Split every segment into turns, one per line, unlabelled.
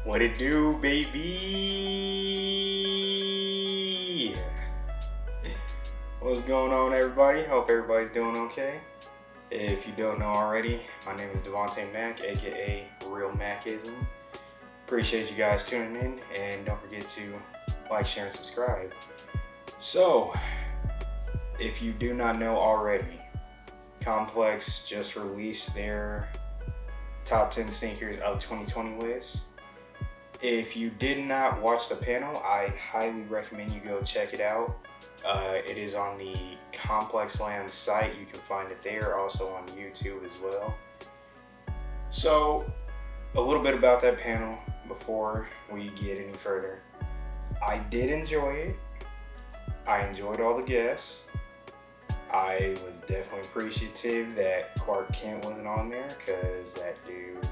What it do, baby? What's going on, everybody? Hope everybody's doing okay. If you don't know already, my name is Devontae Mack, aka Real Mackism. Appreciate you guys tuning in, and don't forget to like, share, and subscribe. So, if you do not know already, Complex just released their top 10 sneakers of 2020 list. If you did not watch the panel, I highly recommend you go check it out. It is on the Complex Land site. You can find it there, also on YouTube as well. So, a little bit about that panel before we get any further. I did enjoy it. I enjoyed all the guests. I was definitely appreciative that Clark Kent wasn't on there, because that dude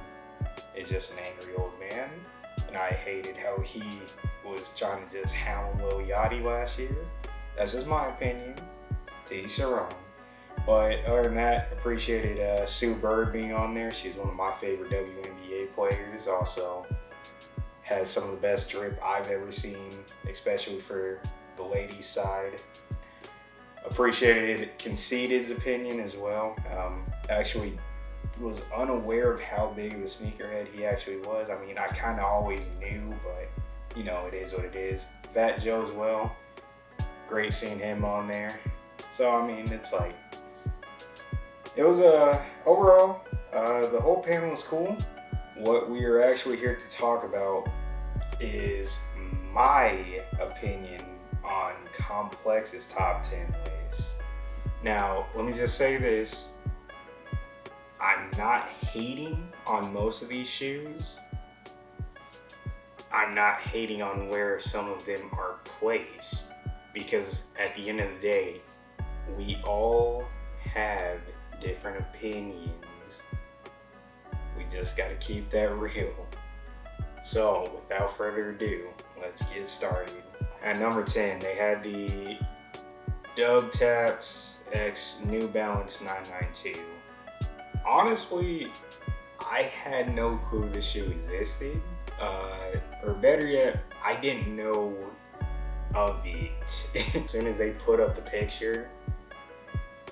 is just an angry old man. And I hated how he was trying to just hound Lil Yachty last year. That's just my opinion. To each their own. But other than that, appreciated Sue Bird being on there. She's one of my favorite WNBA players. Also has some of the best drip I've ever seen, especially for the ladies' side. Appreciated Conceited's opinion as well. Actually was unaware of how big of a sneakerhead he actually was. I mean, I kind of always knew, but you know, it is what it is. Fat Joe as well. Great seeing him on there. So I mean, it's like, it was overall, the whole panel was cool. What we are actually here to talk about is my opinion on Complex's top 10 list. Now, let me just say this. I'm not hating on most of these shoes. I'm not hating on where some of them are placed, because at the end of the day, we all have different opinions. We just gotta keep that real. So, without further ado, let's get started. At number 10, they had the Dub Taps X New Balance 992. Honestly, I had no clue this shoe existed. Or better yet, I didn't know of it. As soon as they put up the picture,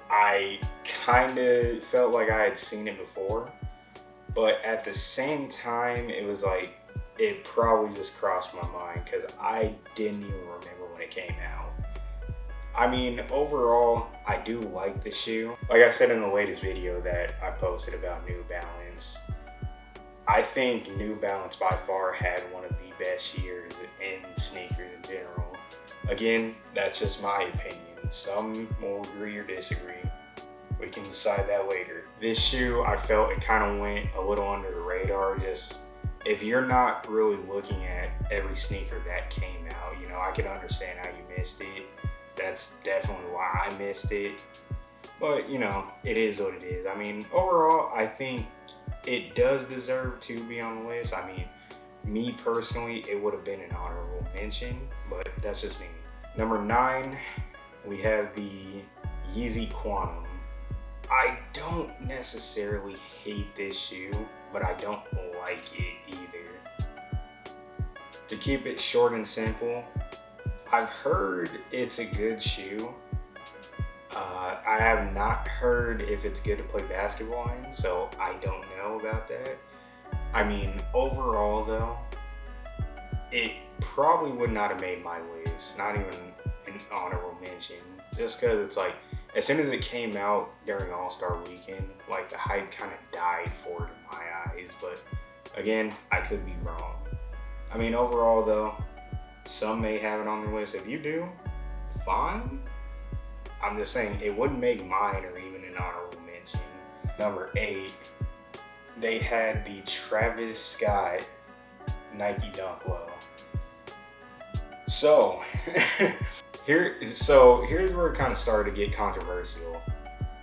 I kind of felt like I had seen it before. But at the same time, it was like, it probably just crossed my mind, because I didn't even remember when it came out. I mean, overall, I do like the shoe. Like I said in the latest video that I posted about New Balance, I think New Balance by far had one of the best years in sneakers in general. Again, that's just my opinion. Some will agree or disagree. We can decide that later. This shoe, I felt it kind of went a little under the radar. Just, if you're not really looking at every sneaker that came out, you know, I can understand how you missed it. That's definitely why I missed it. But, you know, it is what it is. I mean, overall, I think it does deserve to be on the list. I mean, me personally, it would have been an honorable mention, but that's just me. Number 9, we have the Yeezy Quantum. I don't necessarily hate this shoe, but I don't like it either. To keep it short and simple, I've heard it's a good shoe. I have not heard if it's good to play basketball in, so I don't know about that. I mean, overall though, it probably would not have made my list, not even an honorable mention, just because it's like, as soon as it came out during All-Star Weekend, like the hype kind of died for it in my eyes. But again, I could be wrong. I mean, overall though, some may have it on their list. If you do, fine. I'm just saying, it wouldn't make mine or even an honorable mention. Number 8, they had the Travis Scott Nike Dunk Low. So, here's where it kind of started to get controversial.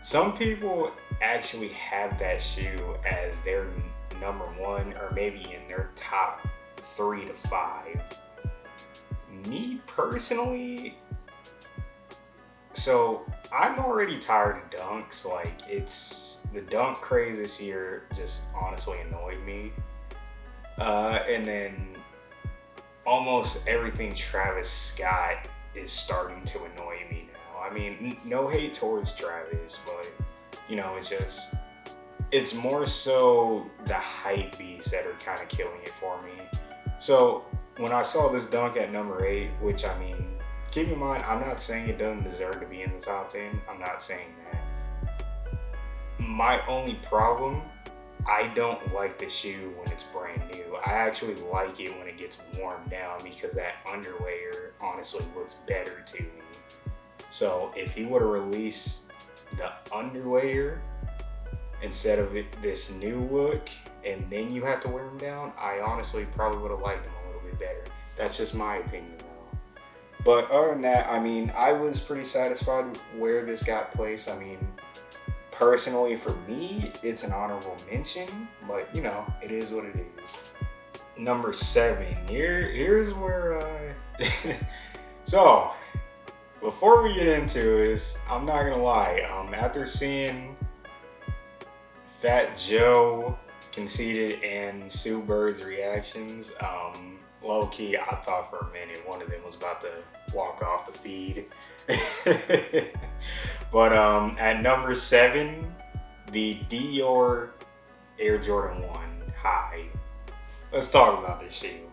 Some people actually have that shoe as their number 1, or maybe in their top 3 to 5. Me personally, so I'm already tired of dunks. Like, it's the dunk craze this year just honestly annoyed me. And then almost everything Travis Scott is starting to annoy me now. I mean, no hate towards Travis, but it's more so the hype beats that are kind of killing it for me. So when I saw this dunk at number 8, which I mean, keep in mind, I'm not saying it doesn't deserve to be in the top 10. I'm not saying that. My only problem, I don't like the shoe when it's brand new. I actually like it when it gets worn down because that underlayer honestly looks better to me. So if he would have released the underlayer instead of this new look and then you have to wear them down, I honestly probably would have liked them a little bit better. That's just my opinion though. But other than that, I mean, I was pretty satisfied where this got placed. I mean, personally for me, it's an honorable mention, but it is what it is. Number 7, here's where so before we get into this, I'm not gonna lie, after seeing Fat Joe, Conceited, and Sue Bird's reactions, low key, I thought for a minute one of them was about to walk off the feed. But at number 7, the Dior Air Jordan 1 High. Let's talk about this shoe.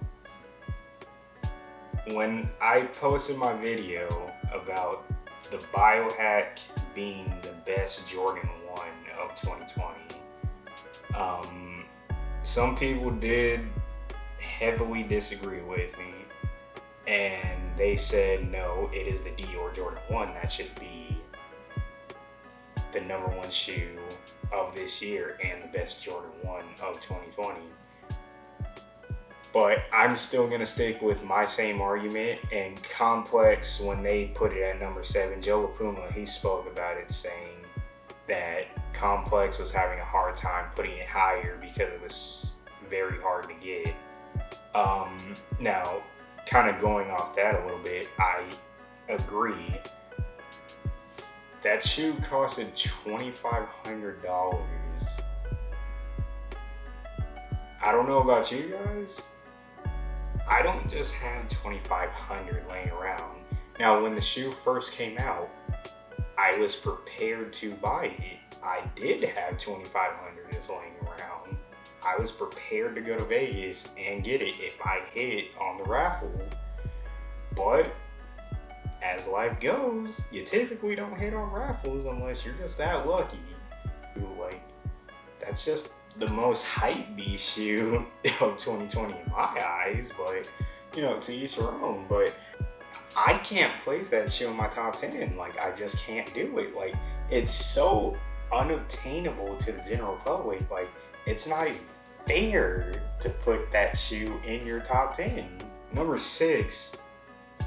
When I posted my video about the biohack being the best Jordan 1 of 2020, some people did heavily disagree with me, and they said no, it is the Dior Jordan 1 that should be the number 1 shoe of this year and the best Jordan 1 of 2020. But I'm still gonna stick with my same argument. And Complex, when they put it at number 7, Joe LaPuma, he spoke about it, saying that Complex was having a hard time putting it higher because it was very hard to get. Now, kind of going off that a little bit, I agree. That shoe costed $2,500. I don't know about you guys. I don't just have $2,500 laying around. Now, when the shoe first came out, I was prepared to buy it. I did have $2,500 just laying around. I was prepared to go to Vegas and get it if I hit on the raffle. But as life goes, you typically don't hit on raffles unless you're just that lucky. Like, that's just the most hype beast shoe of 2020 in my eyes, but to each their own. But I can't place that shoe in my top 10. Like, I just can't do it. Like, it's so unobtainable to the general public. Like, it's not even fair to put that shoe in your top 10. Number 6,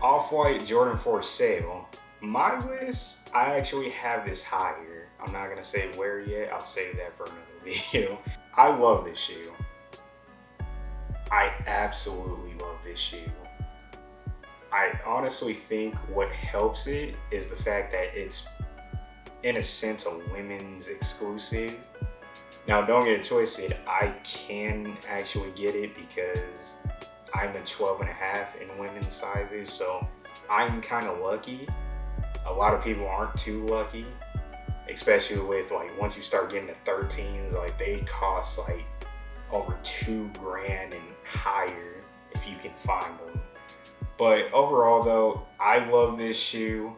Off-White Jordan 4 Sale. My list, I actually have this higher. I'm not gonna say where yet. I'll save that for another video. I love this shoe. I absolutely love this shoe. I honestly think what helps it is the fact that it's, in a sense, a women's exclusive. Now, don't get it twisted. I can actually get it because I'm a 12.5 in women's sizes, so I'm kind of lucky. A lot of people aren't too lucky, especially with, like, once you start getting to 13s, like, they cost like over $2,000 and higher if you can find them. But overall though, I love this shoe.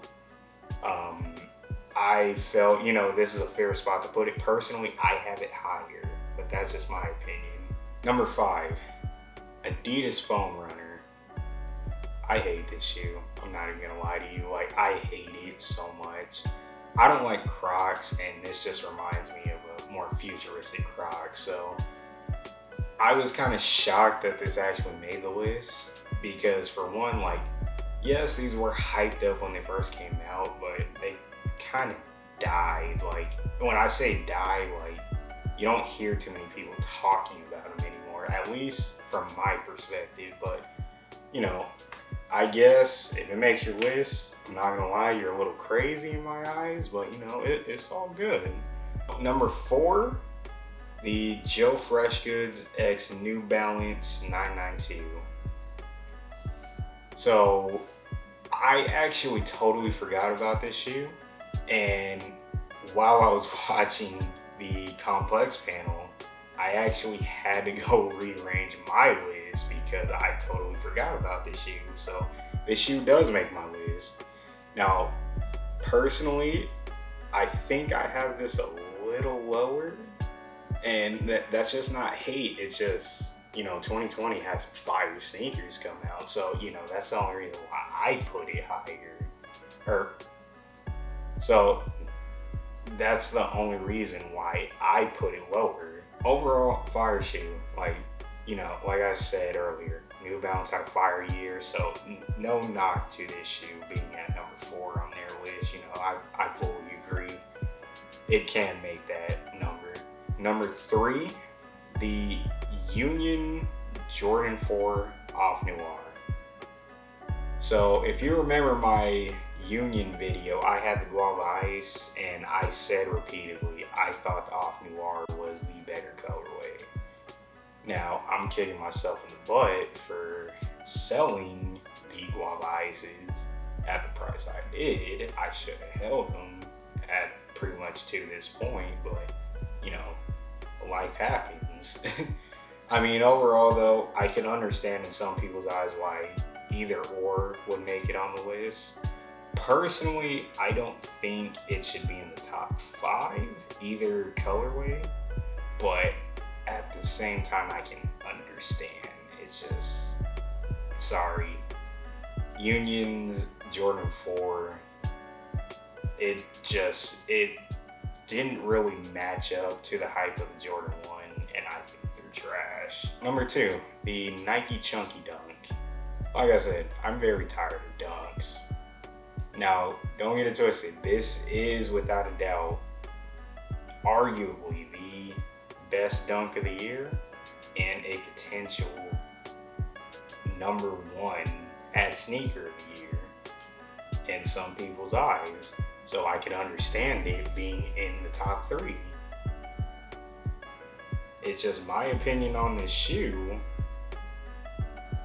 I felt, this is a fair spot to put it. Personally, I have it higher, but that's just my opinion. Number 5, Adidas Foam Runner. I hate this shoe. I'm not even gonna lie to you. Like, I hate it so much. I don't like Crocs, and this just reminds me of a more futuristic Crocs. So I was kind of shocked that this actually made the list because, for one, like, yes, these were hyped up when they first came out, but they kind of died. Like, when I say die, like, you don't hear too many people talking about them anymore, at least from my perspective. But I guess if it makes your list, I'm not gonna lie, you're a little crazy in my eyes, but it's all good. Number 4, the Joe Freshgoods X New Balance 992. So I actually totally forgot about this shoe, and while I was watching the complex panel, I actually had to go rearrange my list because I totally forgot about this shoe. So this shoe does make my list. Now, personally, I think I have this a little lower, and that's just not hate. It's just, 2020 has fire sneakers come out, so that's the only reason why I put it higher. Or so that's the only reason why I put it lower. Overall, fire shoe. Like I said earlier, New Balance had a fire year, so no knock to this shoe being at number 4 on their list. I fully agree. It can make that number. Number 3, the Union Jordan 4 Off Noir. So if you remember my Union video, I had the Guava Ice, and I said repeatedly I thought the Off Noir was the better colorway. Now, I'm kicking myself in the butt for selling the Guava Ices at the price I did. I should have held them at pretty much to this point, but life happens. I mean, overall though, I can understand in some people's eyes why either or would make it on the list. Personally, I don't think it should be in the top 5, either colorway, but at the same time, I can understand. It's just, sorry. Union's Jordan 4, it didn't really match up to the hype of the Jordan 1, and I think they're trash. Number 2, the Nike Chunky Dunk. Like I said, I'm very tired of dunks. Now, don't get it twisted, this is without a doubt arguably the best dunk of the year and a potential number 1 at sneaker of the year in some people's eyes. So I can understand it being in the top 3. It's just my opinion on this shoe.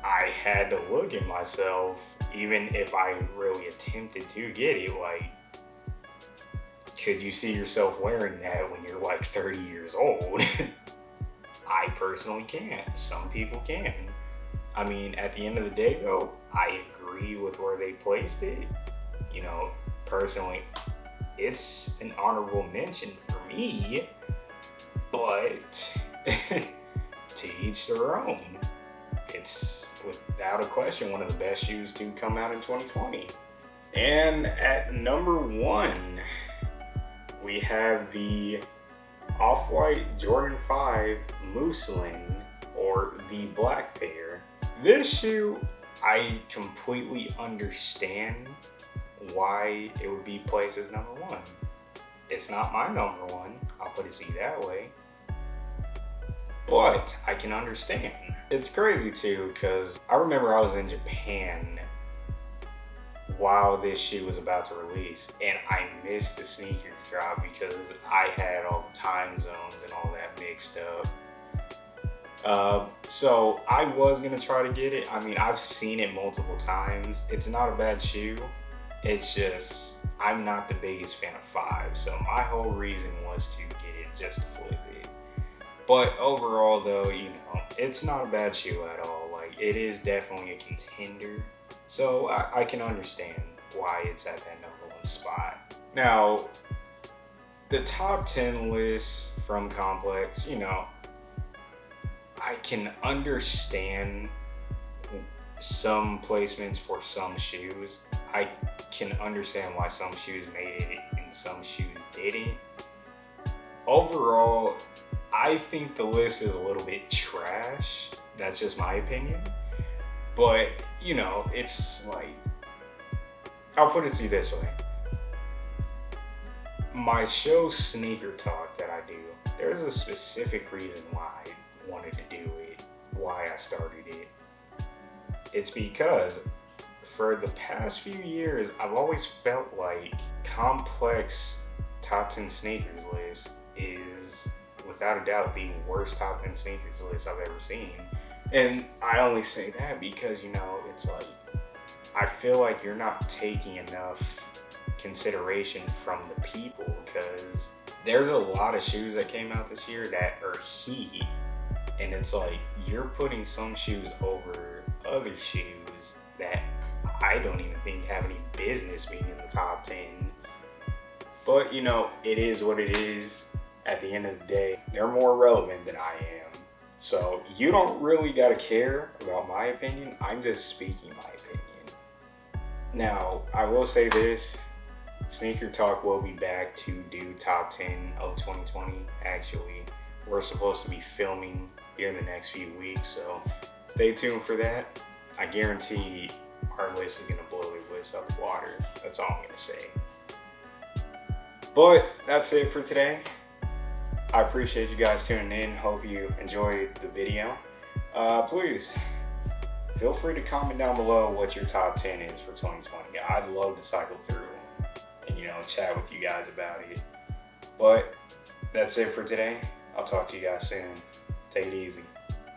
I had to look at myself, even if I really attempted to get it, like, could you see yourself wearing that when you're like 30 years old? I personally can't. Some people can. I mean, at the end of the day though, I agree with where they placed it. Personally, it's an honorable mention for me, but to each their own. It's without a question one of the best shoes to come out in 2020. And at number 1, we have the Off-White Jordan 5 Mousseline, or the black pair. This shoe, I completely understand why it would be placed as number 1. It's not my number 1, I'll put it to you that way, but I can understand. It's crazy too, because I remember I was in Japan while this shoe was about to release, and I missed the sneakers drop because I had all the time zones and all that mixed up. So I was gonna try to get it. I mean, I've seen it multiple times. It's not a bad shoe. It's just, I'm not the biggest fan of 5, so my whole reason was to get it just to flip it. But overall though, it's not a bad shoe at all. Like, it is definitely a contender, so I can understand why it's at that number 1 spot. Now, the top 10 list from Complex, I can understand some placements for some shoes. I can understand why some shoes made it and some shoes didn't. Overall, I think the list is a little bit trash. That's just my opinion. But, it's like, I'll put it to you this way. My show Sneaker Talk that I do, there's a specific reason why I wanted to do it, why I started it. It's because for the past few years, I've always felt like Complex top 10 sneakers list is without a doubt the worst top 10 sneakers list I've ever seen. And I only say that because, you know, it's like, I feel like you're not taking enough consideration from the people, because there's a lot of shoes that came out this year that are heat. And it's like, you're putting some shoes over other shoes that I don't even think have any business being in the top 10. But, you know, it is what it is. At the end of the day, they're more relevant than I am. So you don't really gotta care about my opinion. I'm just speaking my opinion. Now, I will say this. Sneaker Talk will be back to do top 10 of 2020. Actually, we're supposed to be filming here in the next few weeks, so stay tuned for that. I guarantee our list is gonna blow their list out of water. That's all I'm gonna say. But that's it for today. I appreciate you guys tuning in. Hope you enjoyed the video. Please feel free to comment down below what your top 10 is for 2020. I'd love to cycle through and, you know, chat with you guys about it. But that's it for today. I'll talk to you guys soon. Take it easy.